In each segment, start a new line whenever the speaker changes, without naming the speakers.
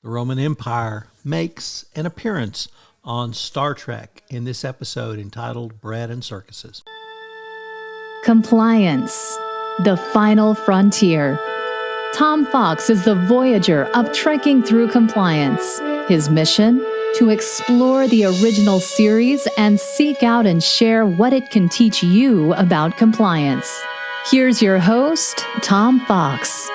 The Roman Empire makes an appearance on Star Trek in this episode entitled Bread and Circuses.
Compliance, the final frontier. Tom Fox is the voyager of trekking through compliance. His mission? To explore the original series and seek out and share what it can teach you about compliance. Here's your host, Tom Fox.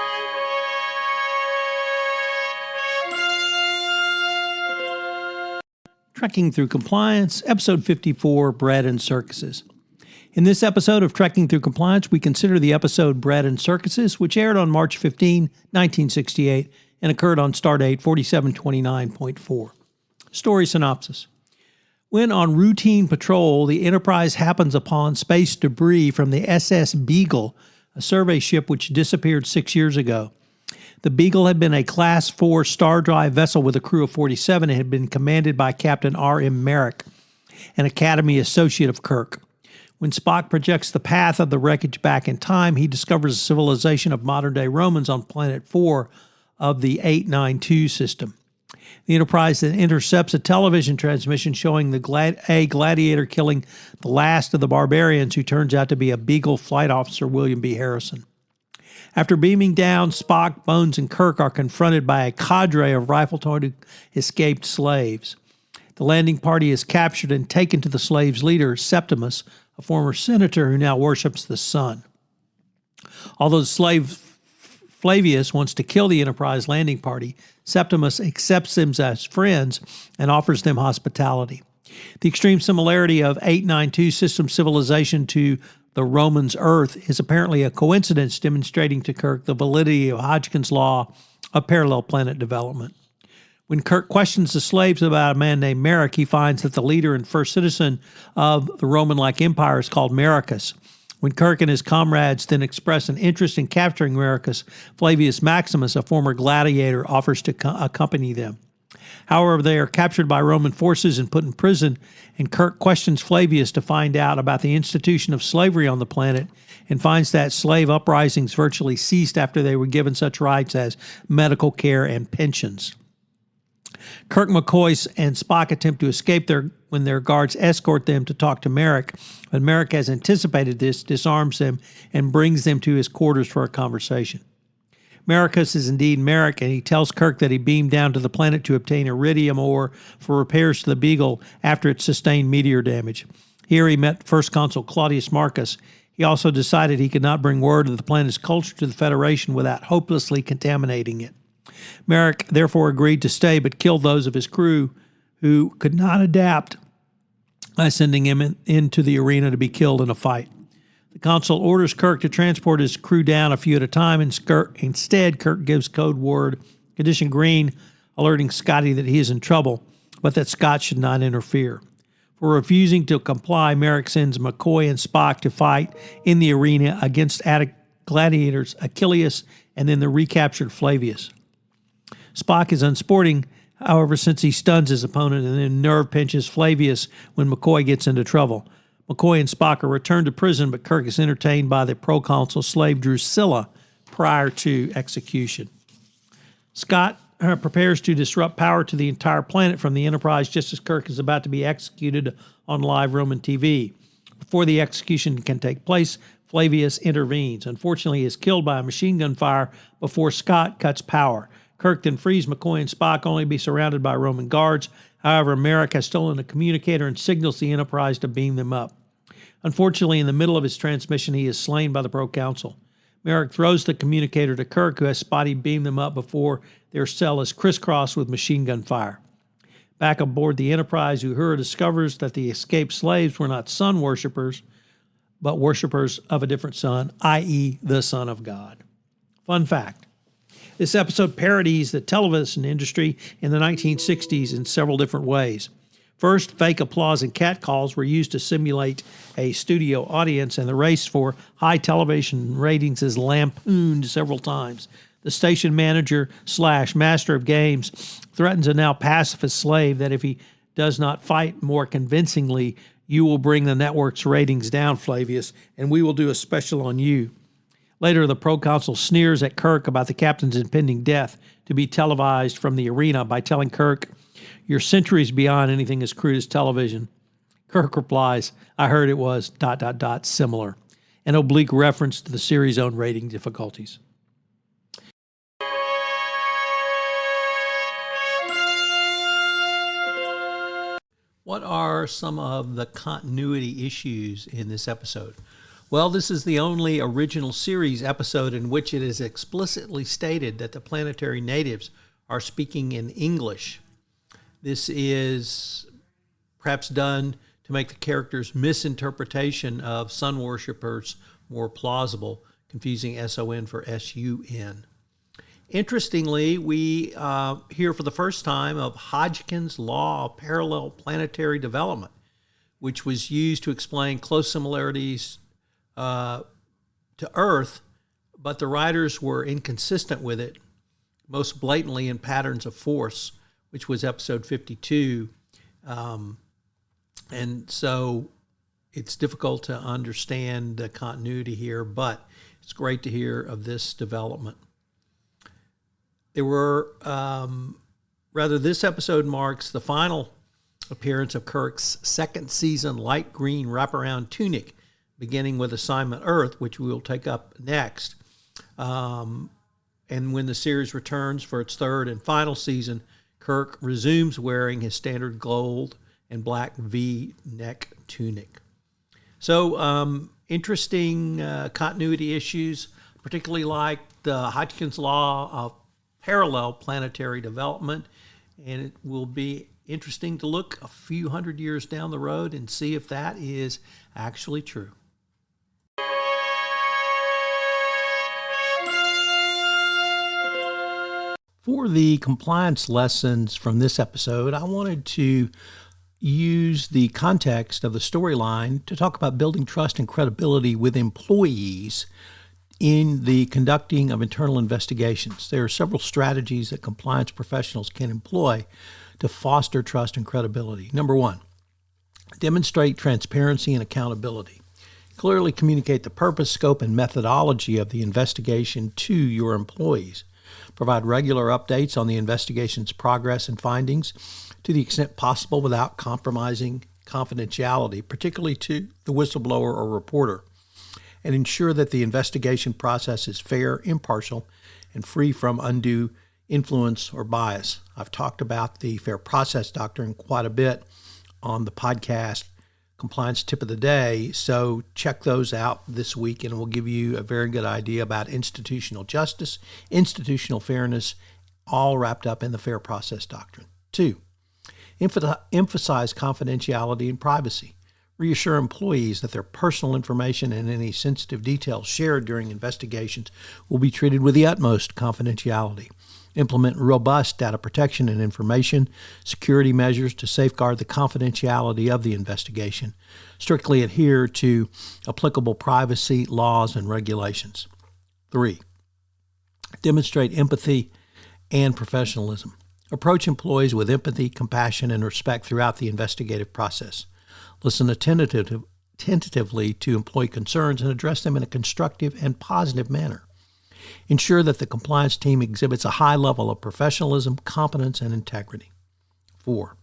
Trekking Through Compliance, Episode 54, Bread and Circuses. In this episode of Trekking Through Compliance, we consider the episode Bread and Circuses, which aired on March 15, 1968, and occurred on Stardate 4729.4. Story synopsis. When on routine patrol, the Enterprise happens upon space debris from the SS Beagle, a survey ship which disappeared 6 years ago. The Beagle had been a Class 4 star drive vessel with a crew of 47 and had been commanded by Captain R.M. Merrick, an Academy associate of Kirk. When Spock projects the path of the wreckage back in time, he discovers a civilization of modern-day Romans on Planet 4 of the 892 system. The Enterprise then intercepts a television transmission showing a gladiator killing the last of the barbarians, who turns out to be a Beagle flight officer, William B. Harrison. After beaming down, Spock, Bones, and Kirk are confronted by a cadre of rifle-toted escaped slaves. The landing party is captured and taken to the slaves' leader, Septimus, a former senator who now worships the sun. Although the slave Flavius wants to kill the Enterprise landing party, Septimus accepts them as friends and offers them hospitality. The extreme similarity of 892 system civilization to the Romans' Earth is apparently a coincidence, demonstrating to Kirk the validity of Hodgkin's law of parallel planet development. When Kirk questions the slaves about a man named Merrick, he finds that the leader and first citizen of the Roman-like empire is called Merricus. When Kirk and his comrades then express an interest in capturing Merricus, Flavius Maximus, a former gladiator, offers to accompany them. However, they are captured by Roman forces and put in prison, and Kirk questions Flavius to find out about the institution of slavery on the planet and finds that slave uprisings virtually ceased after they were given such rights as medical care and pensions. Kirk, McCoy, and Spock attempt to escape when their guards escort them to talk to Merrick, but Merrick, has anticipated this, disarms them and brings them to his quarters for a conversation. Merricus is indeed Merrick, and he tells Kirk that he beamed down to the planet to obtain iridium ore for repairs to the Beagle after it sustained meteor damage. Here he met First Consul Claudius Marcus. He also decided he could not bring word of the planet's culture to the Federation without hopelessly contaminating it. Merrick therefore agreed to stay, but killed those of his crew who could not adapt by sending him into the arena to be killed in a fight. The consul orders Kirk to transport his crew down a few at a time. Instead, Kirk gives code word, Condition Green, alerting Scotty that he is in trouble, but that Scott should not interfere. For refusing to comply, Merrick sends McCoy and Spock to fight in the arena against gladiators Achilles and then the recaptured Flavius. Spock is unsporting, however, since he stuns his opponent and then nerve pinches Flavius when McCoy gets into trouble. McCoy and Spock are returned to prison, but Kirk is entertained by the proconsul slave Drusilla prior to execution. Scott prepares to disrupt power to the entire planet from the Enterprise just as Kirk is about to be executed on live Roman TV. Before the execution can take place, Flavius intervenes. Unfortunately, he is killed by a machine gun fire before Scott cuts power. Kirk then frees McCoy and Spock, only to be surrounded by Roman guards. However, Merrick has stolen a communicator and signals the Enterprise to beam them up. Unfortunately, in the middle of his transmission, he is slain by the proconsul. Merrick throws the communicator to Kirk, who has Spotty beam them up before their cell is crisscrossed with machine gun fire. Back aboard the Enterprise, Uhura discovers that the escaped slaves were not sun worshippers, but worshippers of a different sun, i.e. the Son of God. Fun fact. This episode parodies the television industry in the 1960s in several different ways. First, fake applause and catcalls were used to simulate a studio audience, and the race for high television ratings is lampooned several times. The station manager / master of games threatens a now pacifist slave that if he does not fight more convincingly, you will bring the network's ratings down, Flavius, and we will do a special on you. Later, the proconsul sneers at Kirk about the captain's impending death to be televised from the arena by telling Kirk, "You're centuries beyond anything as crude as television." Kirk replies, "I heard it was ... similar," an oblique reference to the series' own rating difficulties. What are some of the continuity issues in this episode? Well, this is the only original series episode in which it is explicitly stated that the planetary natives are speaking in English. This is perhaps done to make the characters' misinterpretation of sun worshippers more plausible, confusing SON for SUN. Interestingly, we hear for the first time of Hodgekin's law of parallel planetary development, which was used to explain close similarities to Earth, but the writers were inconsistent with it, most blatantly in Patterns of Force, which was episode 52. And so it's difficult to understand the continuity here, but it's great to hear of this development. There were, this episode marks the final appearance of Kirk's second season light green wraparound tunic, beginning with Assignment Earth, which we will take up next. And when the series returns for its third and final season, Kirk resumes wearing his standard gold and black V-neck tunic. So interesting continuity issues, particularly like the Hodgkin's law of parallel planetary development, and it will be interesting to look a few hundred years down the road and see if that is actually true. For the compliance lessons from this episode, I wanted to use the context of the storyline to talk about building trust and credibility with employees in the conducting of internal investigations. There are several strategies that compliance professionals can employ to foster trust and credibility. Number one, demonstrate transparency and accountability. Clearly communicate the purpose, scope, and methodology of the investigation to your employees. Provide regular updates on the investigation's progress and findings to the extent possible without compromising confidentiality, particularly to the whistleblower or reporter. And ensure that the investigation process is fair, impartial, and free from undue influence or bias. I've talked about the fair process doctrine quite a bit on the podcast Compliance Tip of the Day, so check those out this week and it will give you a very good idea about institutional justice, institutional fairness, all wrapped up in the fair process doctrine. 2, emphasize confidentiality and privacy. Reassure employees that their personal information and any sensitive details shared during investigations will be treated with the utmost confidentiality. Implement robust data protection and information security measures to safeguard the confidentiality of the investigation. Strictly adhere to applicable privacy laws and regulations. 3, demonstrate empathy and professionalism. Approach employees with empathy, compassion, and respect throughout the investigative process. Listen attentively to employee concerns and address them in a constructive and positive manner. Ensure that the compliance team exhibits a high level of professionalism, competence, and integrity. 4,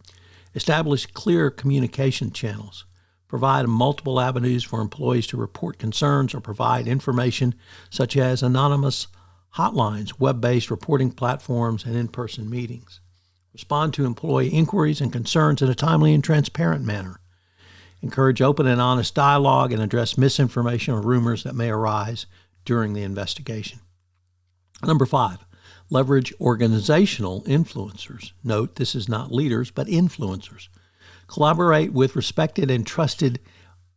establish clear communication channels. Provide multiple avenues for employees to report concerns or provide information such as anonymous hotlines, web-based reporting platforms, and in-person meetings. Respond to employee inquiries and concerns in a timely and transparent manner. Encourage open and honest dialogue and address misinformation or rumors that may arise during the investigation. Number 5, leverage organizational influencers. Note, this is not leaders, but influencers. Collaborate with respected and trusted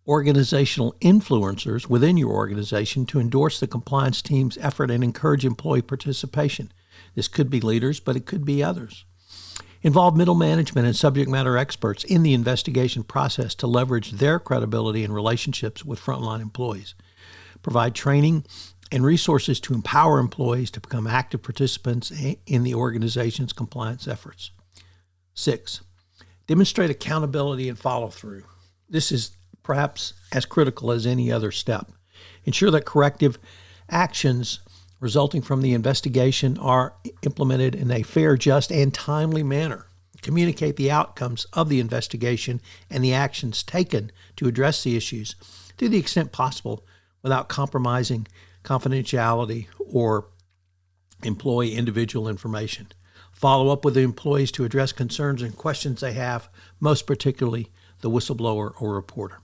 organizational influencers within your organization to endorse the compliance team's effort and encourage employee participation. This could be leaders, but it could be others. Involve middle management and subject matter experts in the investigation process to leverage their credibility and relationships with frontline employees. Provide training and resources to empower employees to become active participants in the organization's compliance efforts. 6, demonstrate accountability and follow-through. This is perhaps as critical as any other step. Ensure that corrective actions resulting from the investigation are implemented in a fair, just, and timely manner. Communicate the outcomes of the investigation and the actions taken to address the issues to the extent possible without compromising confidentiality or employee individual information. Follow up with the employees to address concerns and questions they have, most particularly the whistleblower or reporter.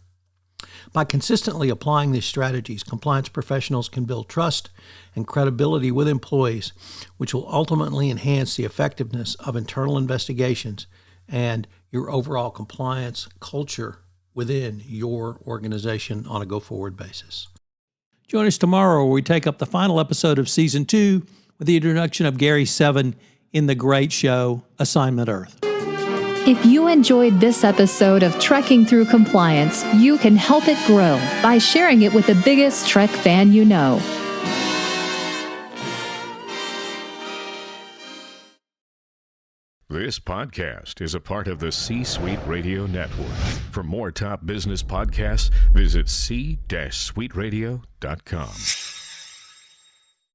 By consistently applying these strategies, compliance professionals can build trust and credibility with employees, which will ultimately enhance the effectiveness of internal investigations and your overall compliance culture within your organization on a go-forward basis. Join us tomorrow where we take up the final episode of Season 2 with the introduction of Gary Seven in the great show Assignment Earth.
If you enjoyed this episode of Trekking Through Compliance, you can help it grow by sharing it with the biggest Trek fan you know.
This podcast is a part of the C-Suite Radio Network. For more top business podcasts, visit c-suiteradio.com.